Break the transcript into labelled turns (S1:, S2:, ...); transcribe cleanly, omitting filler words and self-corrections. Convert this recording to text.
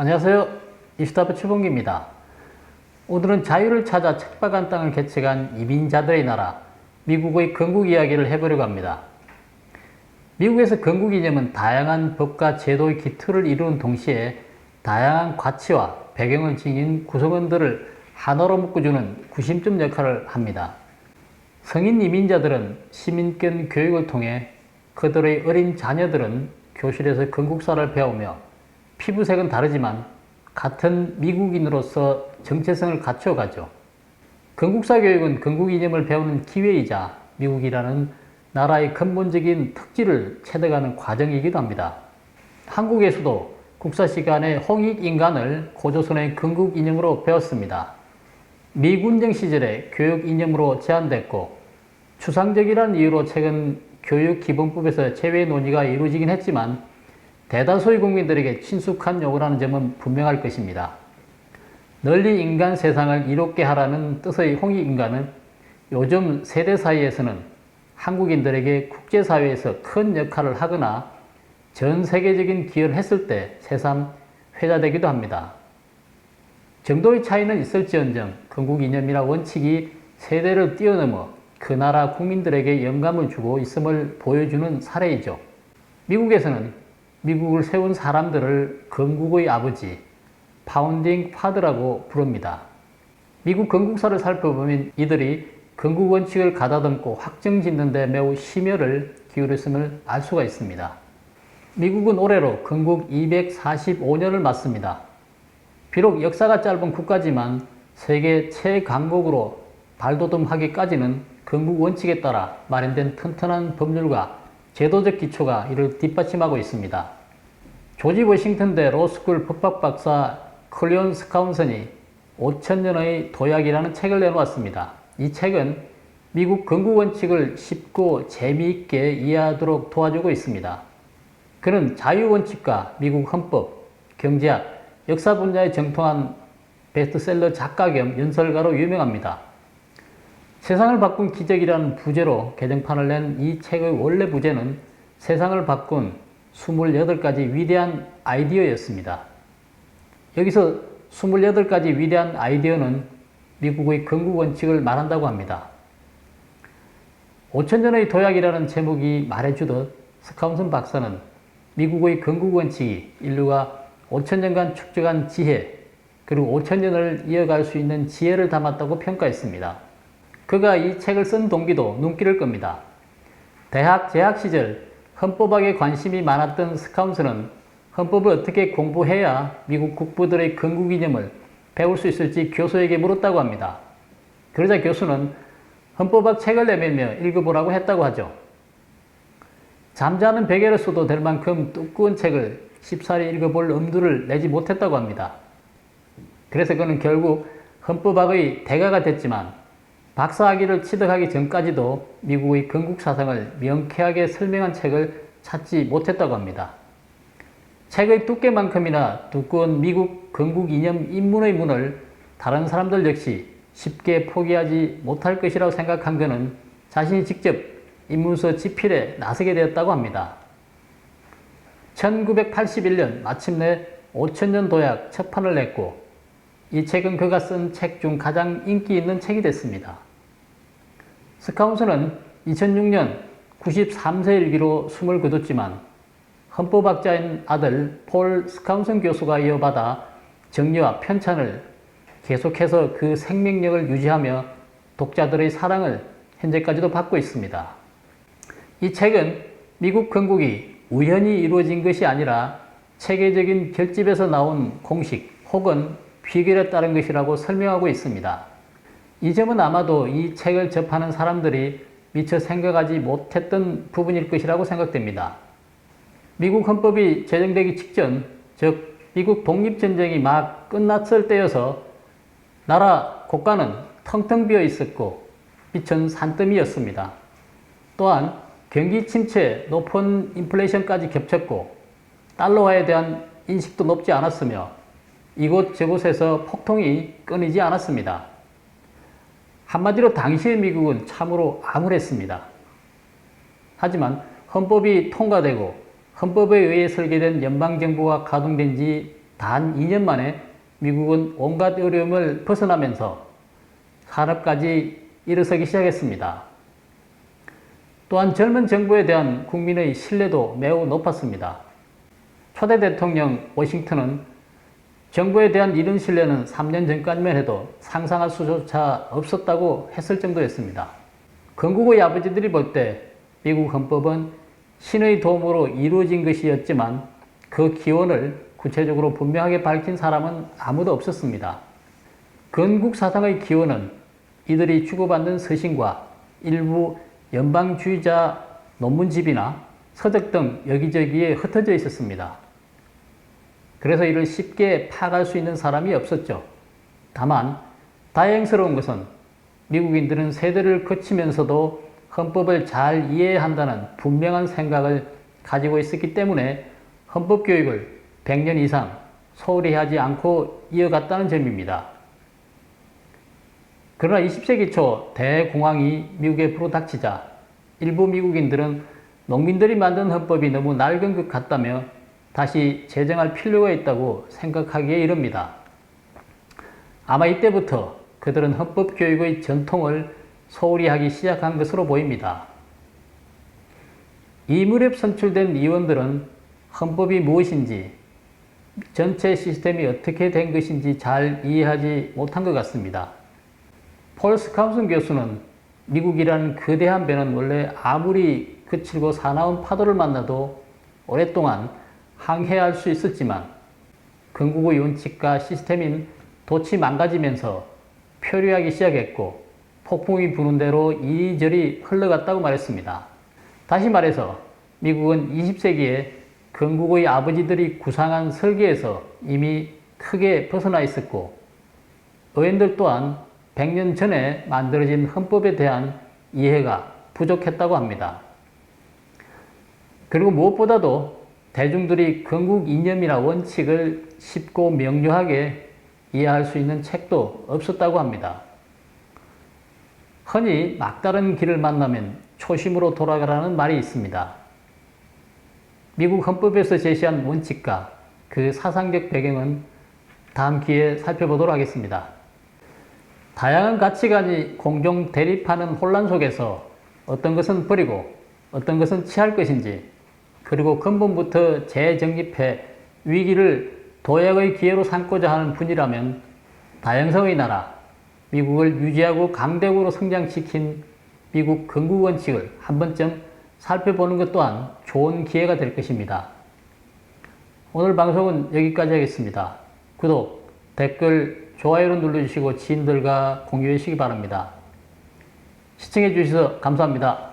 S1: 안녕하세요. 이슈타파 최봉기입니다. 오늘은 자유를 찾아 척박한 땅을 개척한 이민자들의 나라, 미국의 건국 이야기를 해보려고 합니다. 미국에서 건국 이념은 다양한 법과 제도의 기틀을 이루는 동시에 다양한 가치와 배경을 지닌 구성원들을 하나로 묶어주는 구심점 역할을 합니다. 성인 이민자들은 시민권 교육을 통해 그들의 어린 자녀들은 교실에서 건국사를 배우며 피부색은 다르지만 같은 미국인으로서 정체성을 갖춰가죠. 건국사 교육은 건국 이념을 배우는 기회이자 미국이라는 나라의 근본적인 특질을 체득하는 과정이기도 합니다. 한국에서도 국사 시간에 홍익인간을 고조선의 건국 이념으로 배웠습니다. 미군정 시절에 교육 이념으로 제한됐고 추상적이라는 이유로 최근 교육기본법에서 제외 논의가 이루어지긴 했지만 대다수의 국민들에게 친숙한 용어라는 점은 분명할 것입니다. 널리 인간 세상을 이롭게 하라는 뜻의 홍익인간은 요즘 세대 사이에서는 한국인들에게 국제사회에서 큰 역할을 하거나 전 세계적인 기여를 했을 때 새삼 회자되기도 합니다. 정도의 차이는 있을지언정 건국 이념이나 원칙이 세대를 뛰어넘어 그 나라 국민들에게 영감을 주고 있음을 보여주는 사례이죠. 미국에서는 미국을 세운 사람들을 건국의 아버지, 파운딩 파더라고 부릅니다. 미국 건국사를 살펴보면 이들이 건국 원칙을 가다듬고 확정짓는 데 매우 심혈을 기울였음을 알 수가 있습니다. 미국은 올해로 건국 245년을 맞습니다. 비록 역사가 짧은 국가지만 세계 최강국으로 발돋움하기까지는 건국 원칙에 따라 마련된 튼튼한 법률과 제도적 기초가 이를 뒷받침하고 있습니다. 조지 워싱턴대 로스쿨 법학 박사 클리온 스카운슨이 5,000년의 도약이라는 책을 내놓았습니다. 이 책은 미국 건국 원칙을 쉽고 재미있게 이해하도록 도와주고 있습니다. 그는 자유 원칙과 미국 헌법, 경제학, 역사 분야에 정통한 베스트셀러 작가 겸 연설가로 유명합니다. 세상을 바꾼 기적이라는 부제로 개정판을 낸 이 책의 원래 부제는 세상을 바꾼 28가지 위대한 아이디어였습니다. 여기서 28가지 위대한 아이디어는 미국의 건국 원칙을 말한다고 합니다. 5,000년의 도약이라는 제목이 말해주듯 스카운슨 박사는 미국의 건국 원칙이 인류가 5,000년간 축적한 지혜, 그리고 5,000년을 이어갈 수 있는 지혜를 담았다고 평가했습니다. 그가 이 책을 쓴 동기도 눈길을 끕니다. 대학 재학 시절 헌법학에 관심이 많았던 스카운슨은 헌법을 어떻게 공부해야 미국 국부들의 건국 이념을 배울 수 있을지 교수에게 물었다고 합니다. 그러자 교수는 헌법학 책을 내밀며 읽어보라고 했다고 하죠. 잠자는 베개를 써도 될 만큼 두꺼운 책을 쉽사리 읽어볼 엄두를 내지 못했다고 합니다. 그래서 그는 결국 헌법학의 대가가 됐지만 박사학위를 취득하기 전까지도 미국의 건국 사상을 명쾌하게 설명한 책을 찾지 못했다고 합니다. 책의 두께만큼이나 두꺼운 미국 건국 이념 입문의 문을 다른 사람들 역시 쉽게 포기하지 못할 것이라고 생각한 그는 자신이 직접 입문서 집필에 나서게 되었다고 합니다. 1981년 마침내 5,000년 도약 첫 판을 냈고 이 책은 그가 쓴 책 중 가장 인기 있는 책이 됐습니다. 스카운슨은 2006년 93세 일기로 숨을 거뒀지만 헌법학자인 아들 폴 스카운슨 교수가 이어받아 정리와 편찬을 계속해서 그 생명력을 유지하며 독자들의 사랑을 현재까지도 받고 있습니다. 이 책은 미국 건국이 우연히 이루어진 것이 아니라 체계적인 결집에서 나온 공식 혹은 비결에 따른 것이라고 설명하고 있습니다. 이 점은 아마도 이 책을 접하는 사람들이 미처 생각하지 못했던 부분일 것이라고 생각됩니다. 미국 헌법이 제정되기 직전, 즉 미국 독립전쟁이 막 끝났을 때여서 나라 국가는 텅텅 비어 있었고 빛은 산더미였습니다. 또한 경기 침체, 높은 인플레이션까지 겹쳤고 달러화에 대한 인식도 높지 않았으며 이곳저곳에서 폭통이 끊이지 않았습니다. 한마디로 당시의 미국은 참으로 암울했습니다. 하지만 헌법이 통과되고 헌법에 의해 설계된 연방정부가 가동된 지 단 2년 만에 미국은 온갖 어려움을 벗어나면서 산업까지 일어서기 시작했습니다. 또한 젊은 정부에 대한 국민의 신뢰도 매우 높았습니다. 초대 대통령 워싱턴은 정부에 대한 이런 신뢰는 3년 전까지만 해도 상상할 수조차 없었다고 했을 정도였습니다. 건국의 아버지들이 볼 때 미국 헌법은 신의 도움으로 이루어진 것이었지만 그 기원을 구체적으로 분명하게 밝힌 사람은 아무도 없었습니다. 건국 사상의 기원은 이들이 주고받는 서신과 일부 연방주의자 논문집이나 서적 등 여기저기에 흩어져 있었습니다. 그래서 이를 쉽게 파악할 수 있는 사람이 없었죠. 다만 다행스러운 것은 미국인들은 세대를 거치면서도 헌법을 잘 이해한다는 분명한 생각을 가지고 있었기 때문에 헌법 교육을 100년 이상 소홀히 하지 않고 이어갔다는 점입니다. 그러나 20세기 초 대공황이 미국에 불어닥치자 일부 미국인들은 농민들이 만든 헌법이 너무 낡은 것 같다며 다시 제정할 필요가 있다고 생각하기에 이릅니다. 아마 이때부터 그들은 헌법 교육의 전통을 소홀히 하기 시작한 것으로 보입니다. 이 무렵 선출된 의원들은 헌법이 무엇인지, 전체 시스템이 어떻게 된 것인지 잘 이해하지 못한 것 같습니다. 폴 스카우슨 교수는 미국이라는 거대한 배는 원래 아무리 거칠고 사나운 파도를 만나도 오랫동안 항해할 수 있었지만 건국의 원칙과 시스템인 돛이 망가지면서 표류하기 시작했고 폭풍이 부는 대로 이리저리 흘러갔다고 말했습니다. 다시 말해서 미국은 20세기에 건국의 아버지들이 구상한 설계에서 이미 크게 벗어나 있었고 의원들 또한 100년 전에 만들어진 헌법에 대한 이해가 부족했다고 합니다. 그리고 무엇보다도 대중들이 건국 이념이나 원칙을 쉽고 명료하게 이해할 수 있는 책도 없었다고 합니다. 흔히 막다른 길을 만나면 초심으로 돌아가라는 말이 있습니다. 미국 헌법에서 제시한 원칙과 그 사상적 배경은 다음 기회에 살펴보도록 하겠습니다. 다양한 가치관이 공정 대립하는 혼란 속에서 어떤 것은 버리고 어떤 것은 취할 것인지, 그리고 근본부터 재정립해 위기를 도약의 기회로 삼고자 하는 분이라면 다양성의 나라, 미국을 유지하고 강대국으로 성장시킨 미국 건국 원칙을 한 번쯤 살펴보는 것 또한 좋은 기회가 될 것입니다. 오늘 방송은 여기까지 하겠습니다. 구독, 댓글, 좋아요를 눌러주시고 지인들과 공유해 주시기 바랍니다. 시청해 주셔서 감사합니다.